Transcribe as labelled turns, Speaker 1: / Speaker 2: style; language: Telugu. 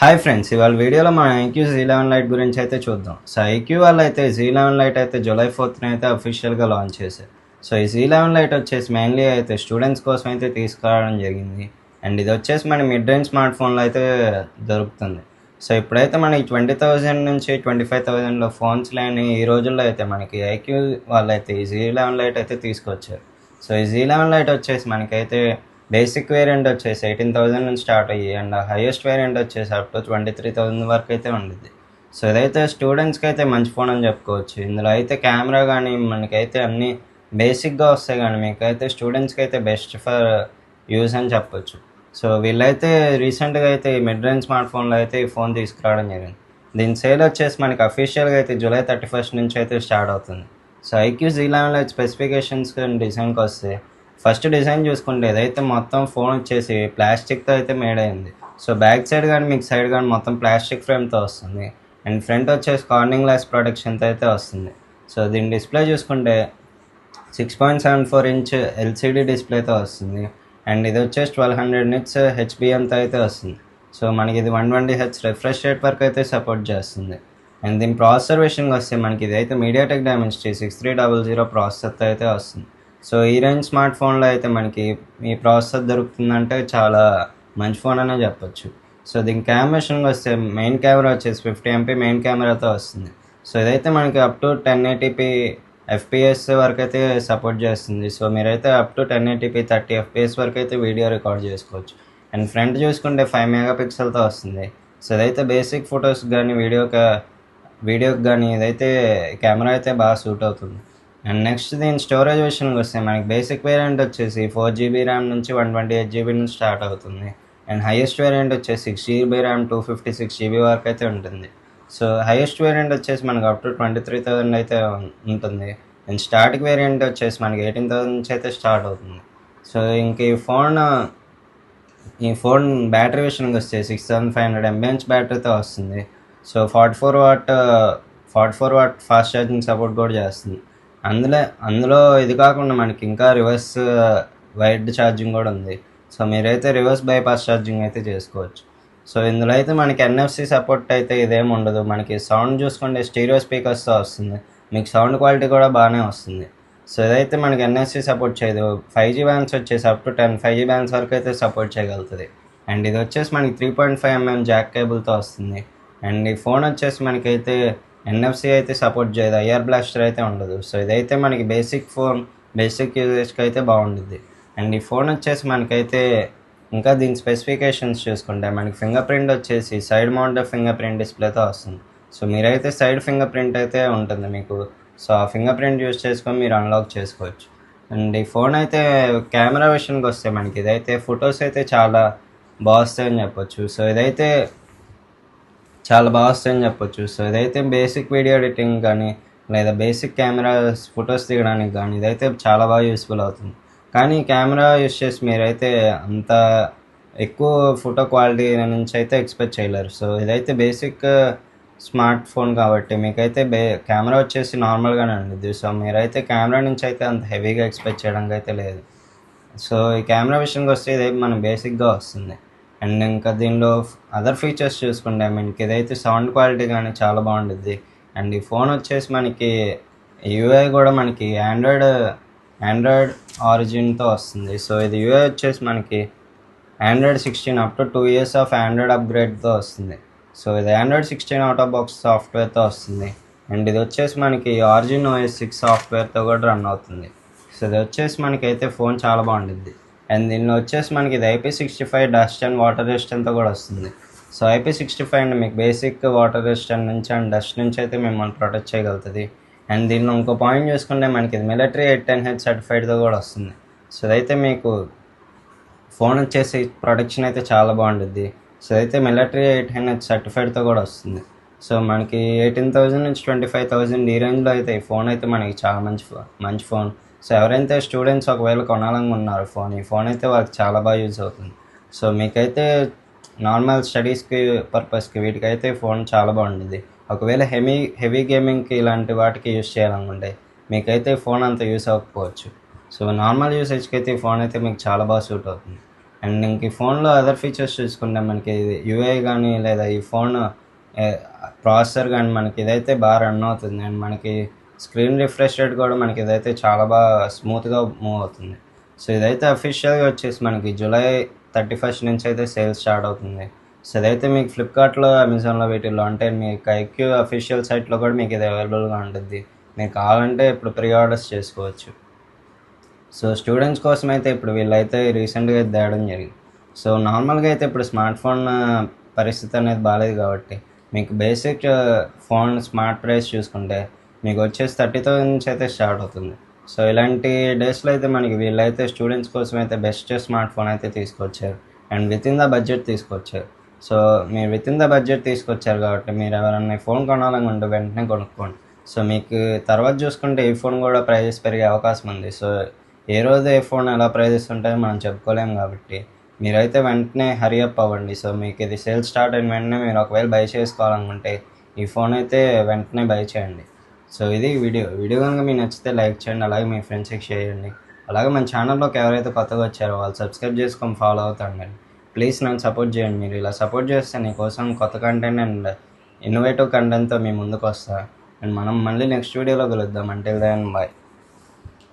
Speaker 1: హాయ్ ఫ్రెండ్స్, ఇవాళ వీడియోలో మన ఐక్యూ Z11 లైట్ గురించి అయితే చూద్దాం. సో ఐక్యూ వాళ్ళు అయితే Z11 లైట్ అయితే జూలై 4th అయితే అఫీషియల్గా లాంచ్ చేశారు. సో ఈ Z11 లైట్ వచ్చేసి మెయిన్లీ అయితే స్టూడెంట్స్ కోసం అయితే తీసుకురావడం జరిగింది. అండ్ ఇది వచ్చేసి మన మిడ్ రేంజ్ స్మార్ట్ ఫోన్లో అయితే దొరుకుతుంది. సో ఇప్పుడైతే మనకి 20,000 నుంచి 25,000లో ఫోన్స్ లేని ఈ రోజుల్లో అయితే మనకి ఐక్యూ వాళ్ళైతే ఈ Z11 లైట్ అయితే తీసుకొచ్చారు. సో ఈ Z11 లైట్ వచ్చేసి మనకైతే బేసిక్ వేరియంట్ వచ్చేసి 18,000 నుంచి స్టార్ట్ అయ్యి అండ్ హైయెస్ట్ వేరియంట్ వచ్చేసి అప్ టు 23,000 వరకు అయితే ఉండిద్ది. సో ఇదైతే స్టూడెంట్స్కి అయితే మంచి ఫోన్ అని చెప్పుకోవచ్చు. ఇందులో అయితే కెమెరా కానీ మనకైతే అన్నీ బేసిక్గా వస్తాయి, కానీ మీకైతే స్టూడెంట్స్కి అయితే బెస్ట్ ఫర్ యూజ్ అని చెప్పొచ్చు. సో వీళ్ళైతే రీసెంట్గా అయితే ఈ మిడ్ రేంజ్ స్మార్ట్ ఫోన్లో అయితే ఈ ఫోన్ తీసుకురావడం జరిగింది. దీని సేల్ వచ్చేసి మనకి అఫీషియల్గా అయితే జూలై 31 నుంచి అయితే స్టార్ట్ అవుతుంది. So IQ Z11 light specifications డిజైన్కి వస్తే ఫస్ట్ డిజైన్ చూసుకుంటే ఏదైతే మొత్తం ఫోన్ వచ్చేసి ప్లాస్టిక్తో అయితే మేడ్ అయింది. సో బ్యాక్ సైడ్ కానీ మీకు సైడ్ కానీ మొత్తం ప్లాస్టిక్ ఫ్రేమ్తో వస్తుంది. అండ్ ఫ్రంట్ వచ్చేసి కార్నింగ్ గ్లాస్ ప్రొటెక్షన్తో అయితే వస్తుంది. సో దీని డిస్ప్లే చూసుకుంటే 6.74 ఇంచ్ LCD డిస్ప్లేతో వస్తుంది. అండ్ ఇది వచ్చేసి 1200 నిట్స్ HBMతో అయితే వస్తుంది. సో మనకి ఇది 120Hz రిఫ్రెష్ రేట్ వరకు అయితే సపోర్ట్ చేస్తుంది. అండ్ దీని ప్రాసెసర్ విషయంకి వస్తే మనకి ఇదైతే మీడియాటెక్ డైమెన్సిటీ 6300 ప్రాసెసర్తో అయితే వస్తుంది. సో ఈ రేంజ్ స్మార్ట్ ఫోన్లో అయితే మనకి ఈ ప్రాసెసర్ దొరుకుతుందంటే చాలా మంచి ఫోన్ అనే చెప్పొచ్చు. సో దీని కెమెరా విషయంకి వస్తే మెయిన్ కెమెరా వచ్చేసి 50 MP మెయిన్ కెమెరాతో వస్తుంది. సో ఇదైతే మనకి అప్ టు 1080p FPS వరకు అయితే సపోర్ట్ చేస్తుంది. సో మీరైతే అప్ టు 1080p 30 FPS వరకు అయితే వీడియో రికార్డ్ చేసుకోవచ్చు. అండ్ ఫ్రంట్ చూసుకుంటే 5 మెగాపిక్సెల్తో వస్తుంది. సో ఇదైతే బేసిక్ ఫొటోస్ కానీ వీడియోకి కానీ ఇదైతే కెమెరా అయితే బాగా సూట్ అవుతుంది. అండ్ నెక్స్ట్ దీని స్టోరేజ్ విషయానికి వస్తే మనకి బేసిక్ వేరియంట్ వచ్చేసి 4GB ర్యామ్ నుంచి 128GB నుంచి స్టార్ట్ అవుతుంది. అండ్ హైయెస్ట్ వేరియంట్ వచ్చేసి 6GB ర్యామ్ 256GB వరకు అయితే ఉంటుంది. సో హైయెస్ట్ వేరియంట్ వచ్చేసి మనకి అప్ టు 23,000 అయితే ఉంటుంది. అండ్ స్టార్టింగ్ వేరియంట్ వచ్చేసి మనకి 18,000 నుంచి అయితే స్టార్ట్ అవుతుంది. సో ఇంక ఈ ఫోన్ బ్యాటరీ విషయానికి వస్తే 6500 mAh బ్యాటరీతో వస్తుంది. So 44 watt fast charging support కూడా చేస్తుంది. అందులో ఇది కాకుండా మనకి ఇంకా రివర్స్ వైడ్ ఛార్జింగ్ కూడా ఉంది. సో మీరైతే రివర్స్ బైపాస్ ఛార్జింగ్ అయితే చేసుకోవచ్చు. సో ఇందులో అయితే మనకి NFC సపోర్ట్ అయితే ఇదేం ఉండదు. మనకి సౌండ్ చూసుకుంటే స్టీరియో స్పీకర్స్తో వస్తుంది. మీకు సౌండ్ క్వాలిటీ కూడా బాగానే వస్తుంది. సో ఇదైతే మనకి NFC సపోర్ట్ చేయదు. 5G బ్యాండ్స్ వచ్చేసి అప్ టు 10 5G బ్యాండ్స్ వరకు అయితే సపోర్ట్ చేయగలుగుతుంది. అండ్ ఇది వచ్చేసి మనకి 3.5mm జాక్ కేబుల్తో వస్తుంది. అండ్ ఈ ఫోన్ వచ్చేసి మనకైతే NFC అయితే సపోర్ట్ చేయదు. IR బ్లాస్టర్ అయితే ఉండదు. సో ఇదైతే మనకి బేసిక్ యూజేజ్కి అయితే బాగుంటుంది. అండ్ ఈ ఫోన్ వచ్చేసి మనకైతే ఇంకా దీని స్పెసిఫికేషన్స్ చూసుకుంటే మనకి ఫింగర్ ప్రింట్ వచ్చేసి సైడ్ మౌంటెడ్ ఫింగర్ ప్రింట్ డిస్ప్లేతో వస్తుంది. సో మీరైతే సైడ్ ఫింగర్ ప్రింట్ అయితే ఉంటుంది మీకు. సో ఆ ఫింగర్ ప్రింట్ యూజ్ చేసుకొని మీరు అన్లాక్ చేసుకోవచ్చు. అండ్ ఈ ఫోన్ అయితే కెమెరా విషయానికి వస్తే మనకి ఇదైతే ఫొటోస్ అయితే చాలా బాగుస్తాయని చెప్పొచ్చు. సో ఇదైతే చాలా బాగా వస్తాయని చెప్పొచ్చు. సో ఇదైతే బేసిక్ వీడియో ఎడిటింగ్ కానీ లేదా బేసిక్ కెమెరా ఫొటోస్ దిగడానికి కానీ ఇదైతే చాలా బాగా యూస్ఫుల్ అవుతుంది. కానీ కెమెరా యూస్ చేసి మీరైతే అంత ఎక్కువ ఫోటో క్వాలిటీ నుంచి అయితే ఎక్స్పెక్ట్ చేయలేరు. సో ఇదైతే బేసిక్ స్మార్ట్ ఫోన్ కాబట్టి మీకైతే కెమెరా వచ్చేసి నార్మల్గానే ఉంటుంది. సో మీరైతే కెమెరా నుంచి అయితే అంత హెవీగా ఎక్స్పెక్ట్ చేయడానికి అయితే లేదు. సో ఈ కెమెరా విషయానికి వస్తే ఇదైతే మనకు బేసిక్గా వస్తుంది. అండ్ ఇంకా దీనిలో అదర్ ఫీచర్స్ చూసుకుంటే మనకి ఇదైతే సౌండ్ క్వాలిటీ కానీ చాలా బాగుంటుంది. అండ్ ఈ ఫోన్ వచ్చేసి మనకి UI కూడా మనకి ఆండ్రాయిడ్ ఆరిజిన్తో వస్తుంది. సో ఇది UI వచ్చేసి మనకి Android 16 up to 2 years of Android అప్గ్రేడ్తో వస్తుంది. సో ఇది Android 16 అవుట్ ఆఫ్ బాక్స్ సాఫ్ట్వేర్తో వస్తుంది. అండ్ ఇది వచ్చేసి మనకి ఆరిజిన్ OS 6 సాఫ్ట్వేర్తో కూడా రన్ అవుతుంది. సో ఇది వచ్చేసి మనకైతే ఫోన్ చాలా బాగుంటుంది. అండ్ దీనిలో వచ్చేసి మనకి ఇది IP65 డస్ట్ అండ్ వాటర్ రెసిస్టెంట్తో కూడా వస్తుంది. సో IP65 అంటే మీకు బేసిక్ వాటర్ రెసిస్టెంట్ నుంచి అండ్ డస్ట్ నుంచి అయితే మిమ్మల్ని ప్రొటెక్ట్ చేయగలుగుతుంది. అండ్ దీనిలో ఇంకో పాయింట్ చూసుకుంటే మనకి ఇది మిలిటరీ 810H సర్టిఫైడ్తో కూడా వస్తుంది. సో ఇదైతే మీకు ఫోన్ వచ్చేసి ప్రొటెక్షన్ అయితే చాలా బాగుంటుంది. సో అయితే మిలిటరీ 810H సర్టిఫైడ్తో కూడా వస్తుంది. సో మనకి 18,000 నుంచి 25,000 ఈ రేంజ్లో అయితే ఈ ఫోన్ అయితే మనకి చాలా మంచి ఫోన్. సో ఎవరైతే స్టూడెంట్స్ ఒకవేళ కొనాలని ఉన్నారు ఈ ఫోన్ అయితే వాళ్ళకి చాలా బాగా యూజ్ అవుతుంది. సో మీకైతే నార్మల్ స్టడీస్కి పర్పస్కి వీటికైతే ఫోన్ చాలా బాగుంటుంది. ఒకవేళ హెవీ గేమింగ్కి ఇలాంటి వాటికి యూజ్ చేయాలనుకుంటే మీకైతే ఫోన్ అంత యూస్ అవ్వకపోవచ్చు. సో నార్మల్ యూసేజ్కి అయితే ఈ ఫోన్ అయితే మీకు చాలా బాగా సూట్ అవుతుంది. అండ్ ఇంక ఈ ఫోన్లో అదర్ ఫీచర్స్ చూసుకుంటే మనకి ఇది యూఐ కానీ లేదా ఈ ఫోన్ ప్రాసెసర్ కానీ మనకి ఇదైతే బాగా రన్ అవుతుంది. అండ్ మనకి స్క్రీన్ రిఫ్రెష్ రేట్ కూడా మనకి ఇదైతే చాలా బాగా స్మూత్గా మూవ్ అవుతుంది. సో ఇదైతే అఫీషియల్గా వచ్చేసి మనకి జూలై 31 నుంచి అయితే సేల్స్ స్టార్ట్ అవుతుంది. సో ఇదైతే మీకు ఫ్లిప్కార్ట్లో, అమెజాన్లో వీటిల్లో అంటే మీకు ఐక్యూ అఫీషియల్ సైట్లో కూడా మీకు ఇది అవైలబుల్గా ఉంటుంది. మీకు కావాలంటే ఇప్పుడు ప్రీ ఆర్డర్స్ చేసుకోవచ్చు. సో స్టూడెంట్స్ కోసం అయితే ఇప్పుడు వీళ్ళైతే రీసెంట్గా ఇది తేవడం జరిగింది. సో నార్మల్గా అయితే ఇప్పుడు స్మార్ట్ ఫోన్ పరిస్థితి అనేది బాగాలేదు కాబట్టి మీకు బేసిక్ ఫోన్ స్మార్ట్ ప్రైస్ చూసుకుంటే మీకు వచ్చేసి 30,000 నుంచి అయితే స్టార్ట్ అవుతుంది. సో ఇలాంటి డేస్లో అయితే మనకి వీళ్ళైతే స్టూడెంట్స్ కోసం అయితే బెస్ట్ స్మార్ట్ ఫోన్ అయితే తీసుకొచ్చారు. And with in the budget తీసుకొచ్చారు. సో మీరు విత్ ఇన్ ద బడ్జెట్ తీసుకొచ్చారు కాబట్టి మీరు ఎవరన్నా ఫోన్ కొనాలనుకుంటే వెంటనే కొనుక్కోండి. సో మీకు తర్వాత చూసుకుంటే ఈ ఫోన్ కూడా ప్రైజెస్ పెరిగే అవకాశం ఉంది. సో ఏ రోజు ఏ ఫోన్ ఎలా ప్రైజెస్ ఉంటాయో మనం చెప్పుకోలేము కాబట్టి మీరైతే వెంటనే హరీ అప్ అవ్వండి. సో మీకు ఇది సేల్ స్టార్ట్ అయిన వెంటనే మీరు ఒకవేళ బై చేసుకోవాలనుకుంటే ఈ ఫోన్ అయితే వెంటనే బై చేయండి. సో ఇది వీడియో కనుక మీకు నచ్చితే లైక్ చేయండి, అలాగే మీ ఫ్రెండ్స్కి షేర్ చేయండి. అలాగే మన ఛానల్లోకి ఎవరైతే కొత్తగా వచ్చారో వాళ్ళు సబ్స్క్రైబ్ చేసుకొని ఫాలో అవుతాండి. ప్లీజ్ నన్ను సపోర్ట్ చేయండి. మీరు ఇలా సపోర్ట్ చేస్తే నీకోసం కొత్త కంటెంట్ అండ్ ఇన్నోవేటివ్ కంటెంట్తో మీ ముందుకు వస్తా. అండ్ మనం మళ్ళీ నెక్స్ట్ వీడియోలో కలుద్దాం. Until then by.